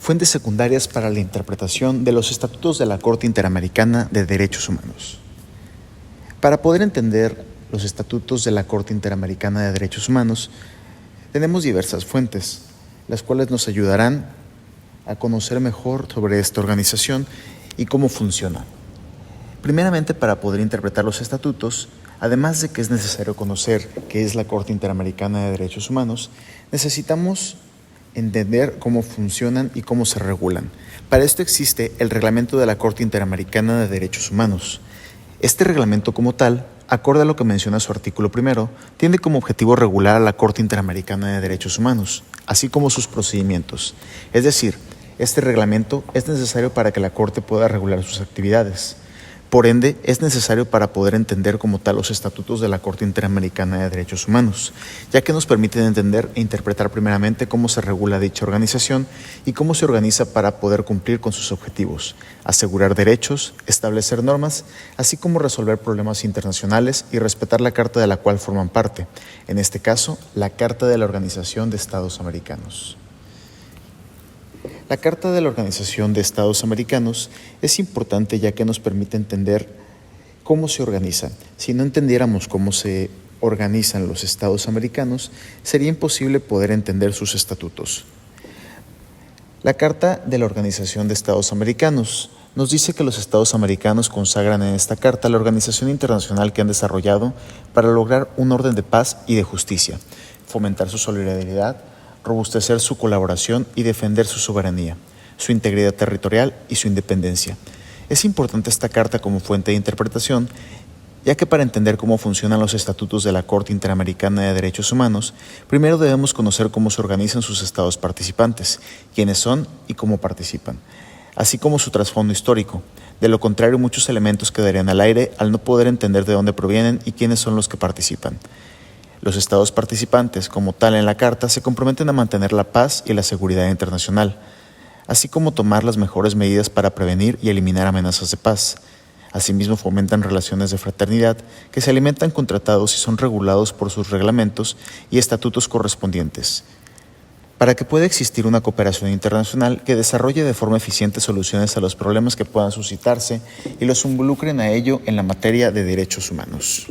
Fuentes secundarias para la interpretación de los estatutos de la Corte Interamericana de Derechos Humanos. Para poder entender los estatutos de la Corte Interamericana de Derechos Humanos, tenemos diversas fuentes, las cuales nos ayudarán a conocer mejor sobre esta organización y cómo funciona. Primeramente, para poder interpretar los estatutos, además de que es necesario conocer qué es la Corte Interamericana de Derechos Humanos, necesitamos entender cómo funcionan y cómo se regulan. Para esto existe el Reglamento de la Corte Interamericana de Derechos Humanos. Este reglamento como tal, acorde a lo que menciona su artículo primero, tiene como objetivo regular a la Corte Interamericana de Derechos Humanos, así como sus procedimientos. Es decir, este reglamento es necesario para que la Corte pueda regular sus actividades. Por ende, es necesario para poder entender como tal los estatutos de la Corte Interamericana de Derechos Humanos, ya que nos permiten entender e interpretar primeramente cómo se regula dicha organización y cómo se organiza para poder cumplir con sus objetivos, asegurar derechos, establecer normas, así como resolver problemas internacionales y respetar la carta de la cual forman parte, en este caso, la Carta de la Organización de Estados Americanos. La Carta de la Organización de Estados Americanos es importante ya que nos permite entender cómo se organizan. Si no entendiéramos cómo se organizan los estados americanos, sería imposible poder entender sus estatutos. La Carta de la Organización de Estados Americanos nos dice que los estados americanos consagran en esta carta la organización internacional que han desarrollado para lograr un orden de paz y de justicia, fomentar su solidaridad, robustecer su colaboración y defender su soberanía, su integridad territorial y su independencia. Es importante esta carta como fuente de interpretación, ya que para entender cómo funcionan los estatutos de la Corte Interamericana de Derechos Humanos, primero debemos conocer cómo se organizan sus estados participantes, quiénes son y cómo participan, así como su trasfondo histórico. De lo contrario, muchos elementos quedarían al aire al no poder entender de dónde provienen y quiénes son los que participan. Los estados participantes, como tal en la Carta, se comprometen a mantener la paz y la seguridad internacional, así como tomar las mejores medidas para prevenir y eliminar amenazas de paz. Asimismo, fomentan relaciones de fraternidad que se alimentan con tratados y son regulados por sus reglamentos y estatutos correspondientes, para que pueda existir una cooperación internacional que desarrolle de forma eficiente soluciones a los problemas que puedan suscitarse y los involucren a ello en la materia de derechos humanos.